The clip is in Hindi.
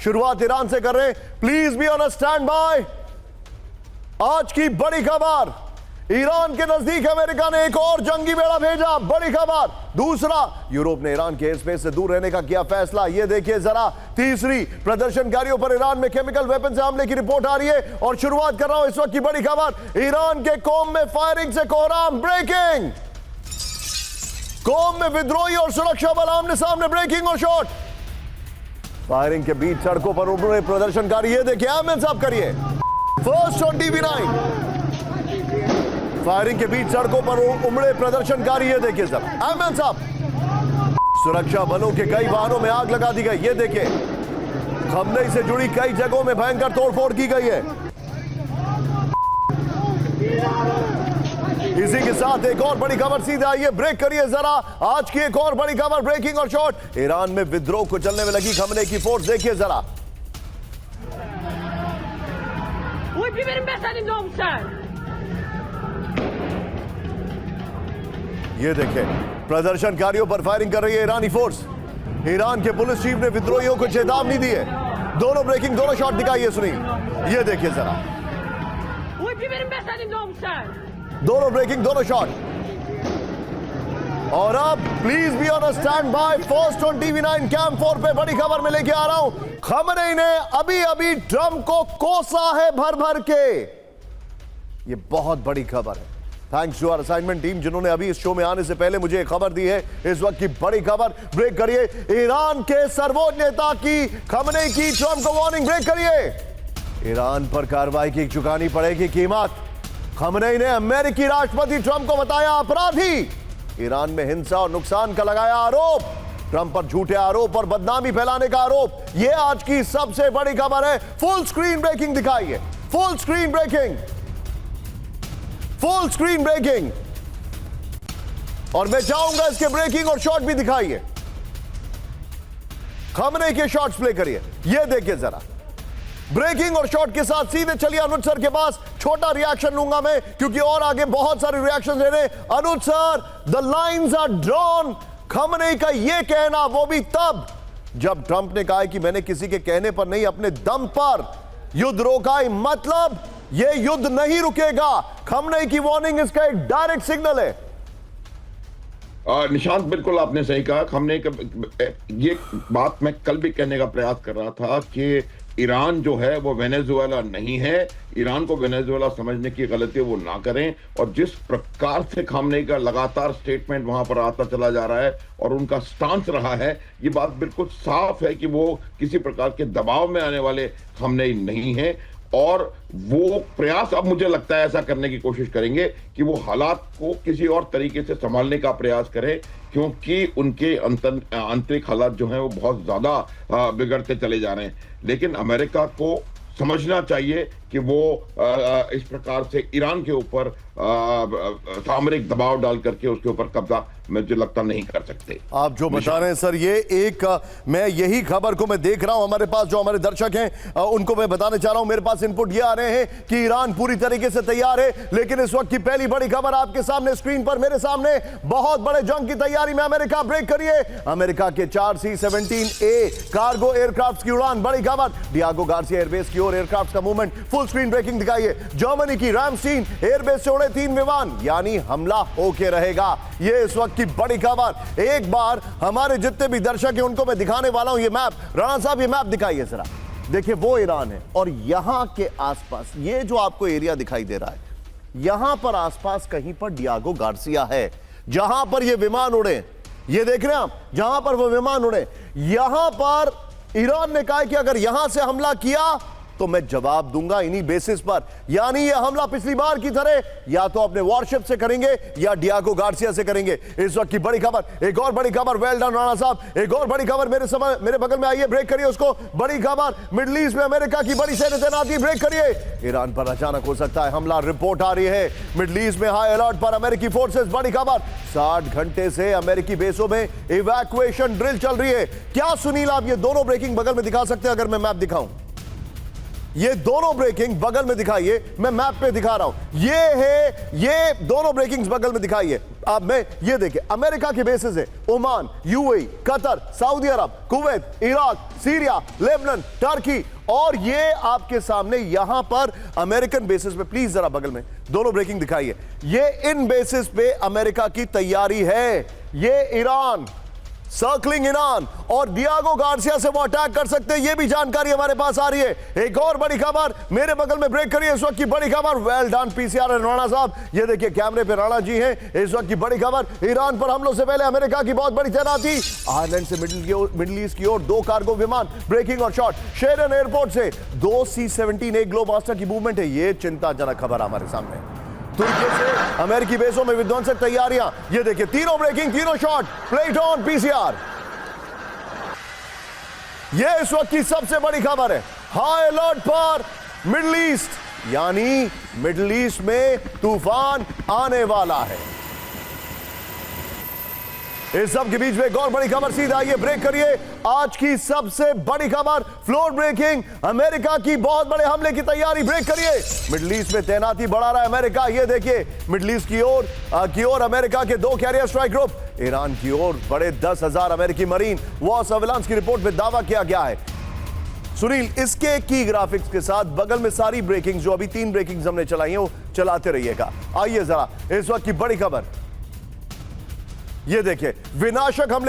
शुरुआत ईरान से कर रहे हैं। Please be on a stand bye. आज की बड़ी खबर, ईरान के नजदीक अमेरिका ने एक और जंगी बेड़ा भेजा। बड़ी खबर। दूसरा, यूरोप ने ईरान के एयर स्पेस से दूर रहने का किया फैसला। यह देखिए जरा। तीसरी, प्रदर्शनकारियों पर ईरान में केमिकल वेपन से हमले की रिपोर्ट आ रही है। और शुरुआत कर रहा हूं इस वक्त की बड़ी खबर, ईरान के कोम में फायरिंग से कोहराम। ब्रेकिंग, कोम में विद्रोही और सुरक्षा बल आमने सामने। ब्रेकिंग और शॉट। फायरिंग के बीच सड़कों पर उमड़े प्रदर्शनकारी। ये देखिए, आमिर साहब करिए। First on TV9. फायरिंग के बीच सड़कों पर उमड़े प्रदर्शनकारी। ये देखिए सर, आमिर साहब। सुरक्षा बलों के कई वाहनों में आग लगा दी गई। ये देखिए, खमनेई से जुड़ी कई जगहों में भयंकर तोड़फोड़ की गई है। इसी के साथ एक और बड़ी खबर सीधे आई है। ब्रेक करिए जरा। आज की एक और बड़ी खबर, ब्रेकिंग और शॉट। ईरान में विद्रोह को चलने में लगी खमनेई की फोर्स। देखिए जरा। ये देखें, प्रदर्शनकारियों पर फायरिंग कर रही है ईरानी फोर्स। ईरान के पुलिस चीफ ने विद्रोहियों को चेतावनी दी है। दोनों ब्रेकिंग, दोनों शॉट दिखाइए, सुनिए। ये देखिए जरा, दोनों ब्रेकिंग, दोनों शॉट। और अब please be on a stand by. First on TV nine cam 4 पे बड़ी खबर में लेके आ रहा हूं। खमनेई ने अभी अभी ट्रंप को कोसा है भर भर के। ये बहुत बड़ी खबर है। Thanks to our assignment team जिन्होंने अभी इस शो में आने से पहले मुझे खबर दी है। इस वक्त की बड़ी खबर। ब्रेक करिए। ईरान के सर्वोच्च नेता की खमनेई की ट्रंप को वार्निंग। ब्रेक करिए। ईरान पर कार्रवाई की चुकानी पड़ेगी कीमत। खमनेई ने अमेरिकी राष्ट्रपति ट्रंप को बताया अपराधी। ईरान में हिंसा और नुकसान का लगाया आरोप। ट्रंप पर झूठे आरोप और बदनामी फैलाने का आरोप। यह आज की सबसे बड़ी खबर है। फुल स्क्रीन ब्रेकिंग दिखाइए। Full screen breaking, full screen breaking. और मैं चाहूंगा इसके ब्रेकिंग और शॉट भी दिखाइए। खमनेई के शॉट्स प्ले करिए। यह देखिए जरा। ब्रेकिंग और शॉट के साथ सीधे चलिए अनुज सर के पास। छोटा रिएक्शन लूंगा मैं, क्योंकि और आगे बहुत सारे रिएक्शन ले रहे। Anuj sir, the lines are drawn. Khamenei का यह कहना, वो भी तब जब ट्रंप ने कहा कि मैंने किसी के कहने पर नहीं, अपने दम पर युद्ध रोका। मतलब यह युद्ध नहीं रुकेगा। खमनेई की वार्निंग इसका एक डायरेक्ट सिग्नल है। निशांत, बिल्कुल आपने सही कहा। खमनेई का ये बात मैं कल भी कहने का प्रयास कर रहा था कि ईरान जो है वो वेनेजुएला नहीं है। ईरान को वेनेजुएला समझने की गलती वो ना करें। और जिस प्रकार से खमनेई का लगातार स्टेटमेंट वहां पर आता चला जा रहा है और उनका स्टांस रहा है, ये बात बिल्कुल साफ है कि वो किसी प्रकार के दबाव में आने वाले खमनेई नहीं है। और वो प्रयास, अब मुझे लगता है ऐसा करने की कोशिश करेंगे कि वो हालात को किसी और तरीके से संभालने का प्रयास करें, क्योंकि उनके आंतरिक हालात जो हैं वो बहुत ज्यादा बिगड़ते चले जा रहे हैं। लेकिन अमेरिका को समझना चाहिए कि वो इस प्रकार से ईरान के ऊपर सामरिक दबाव डाल करके उसके ऊपर कब्जा मुझे लगता नहीं कर सकते। आप जो बता रहे हैं सर, ये एक मैं यही खबर को मैं देख रहा हूं। हमारे पास जो हमारे दर्शक हैं उनको मैं बताने चाह रहा हूं। मेरे पास इनपुट ये आ रहे हैं कि ईरान पूरी तरीके से तैयार है। लेकिन इस वक्त की पहली बड़ी खबर आपके सामने स्क्रीन पर मेरे सामने, बहुत बड़े जंग की तैयारी में अमेरिका। ब्रेक करिए। अमेरिका के 4 C-17A कार्गो एयरक्राफ्ट की उड़ान। बड़ी खबर, डियागो गार्सिया एयरबेस की ओर एयरक्राफ्ट का मूवमेंट। फुल स्क्रीन ब्रेकिंग दिखाइए। जर्मनी की रामस्टीन एयरबेस से उड़े 3 विमान, यानी हमला होके रहेगा। ये इस वक्त की बड़ी खबर। एक बार हमारे जितने भी दर्शक हैं उनको मैं दिखाने वाला हूं ये मैप। राणा साहब, ये मैप दिखाइए जरा। देखिए, वो ईरान है और यहां के आसपास ये जो आपको एरिया दिखाई दे रहा है, यहां पर आसपास कहीं पर डियागो गार्सिया है, जहां पर ये विमान उड़े। ये देख रहे हैं आप, जहां पर वो विमान उड़े, यहां पर ईरान ने कहा कि अगर यहां से हमला किया तो मैं जवाब दूंगा इन्हीं बेसिस पर। यानी ये हमला पिछली बार की तरह या तो अपने वॉरशिप से करेंगे या डियागो गार्सिया से करेंगे। इस वक्त की बड़ी खबर। एक और बड़ी खबर, वेल डन राणा साहब। एक और बड़ी खबर मेरे बगल में आइए। ब्रेक करिए उसको। बड़ी खबर, मिडिल ईस्ट में अमेरिका की बड़ी सैन्य तैनाती। ब्रेक करिए। ईरान पर अचानक हो सकता है हमला, रिपोर्ट आ रही है। मिडिल ईस्ट में हाई अलर्ट पर अमेरिकी फोर्सेस। बड़ी खबर, 60 घंटे से अमेरिकी बेसों में इवैक्यूएशन ड्रिल चल रही है। क्या सुनील, आप ये दोनों ब्रेकिंग बगल में दिखा सकते हैं अगर मैं मैप दिखाऊं? ये दोनों ब्रेकिंग बगल में दिखाइए, मैं मैप पे दिखा रहा हूं, ये है, ये दोनों ब्रेकिंग्स बगल में दिखाइए आप। में ये देखिए अमेरिका के बेसिस है, Oman, UAE, Qatar, Saudi Arab, Kuwait, Iraq, Syria, Lebanon, Turkey, और ये आपके सामने यहां पर अमेरिकन बेसिस पे, प्लीज जरा बगल में दोनों ब्रेकिंग दिखाइए, ये इन बेसिस पे अमेरिका की तैयारी है। ये ईरान, सर्कलिंग ईरान, और डियागो गार्सिया से वो अटैक कर सकते हैं, ये भी जानकारी हमारे पास आ रही है। एक और बड़ी खबर मेरे बगल में ब्रेक करिए इस वक्त की बड़ी खबर। Well done PCR and Rana साहब, ये देखिए कैमरे पे राणा जी हैं। इस वक्त की बड़ी खबर, ईरान पर हमलों से पहले अमेरिका की बहुत बड़ी तैनाती। आयरलैंड से मिडिल ईस्ट की ओर 2 कार्गो विमान ब्रेकिंग और शॉट। शेरन एयरपोर्ट से 2 C-17 ग्लोबस्टर की मूवमेंट है। ये चिंताजनक खबर हमारे सामने। तुर्की से अमेरिकी बेसों में विध्वंसक तैयारियां, ये देखिए तीनों ब्रेकिंग, तीनों शॉट, प्लेट ऑन पीसीआर। ये इस वक्त की सबसे बड़ी खबर है। हाई अलर्ट पर मिडिल ईस्ट, यानी मिडिल ईस्ट में तूफान आने वाला है। इस सब के बीच में एक और बड़ी खबर, सीधा आइए ब्रेक करिए। आज की सबसे बड़ी खबर, फ्लोर ब्रेकिंग, अमेरिका की बहुत बड़े हमले की तैयारी। ब्रेक करिए, मिडिल ईस्ट में तैनाती बढ़ा रहा है अमेरिका। ये देखिए मिडिल ईस्ट की ओर अमेरिका के 2 कैरियर स्ट्राइक ग्रुप, ईरान की ओर बड़े 10,000 अमेरिकी मरीन। वॉर सर्विलांस की रिपोर्ट में दावा किया गया है। सुनील, इसके की ग्राफिक्स के साथ बगल में सारी ब्रेकिंग, जो अभी 3 ब्रेकिंग हमने चलाई है, वो चलाते रहिएगा। आइए जरा इस वक्त की बड़ी खबर, ये देखिए विनाशक हमले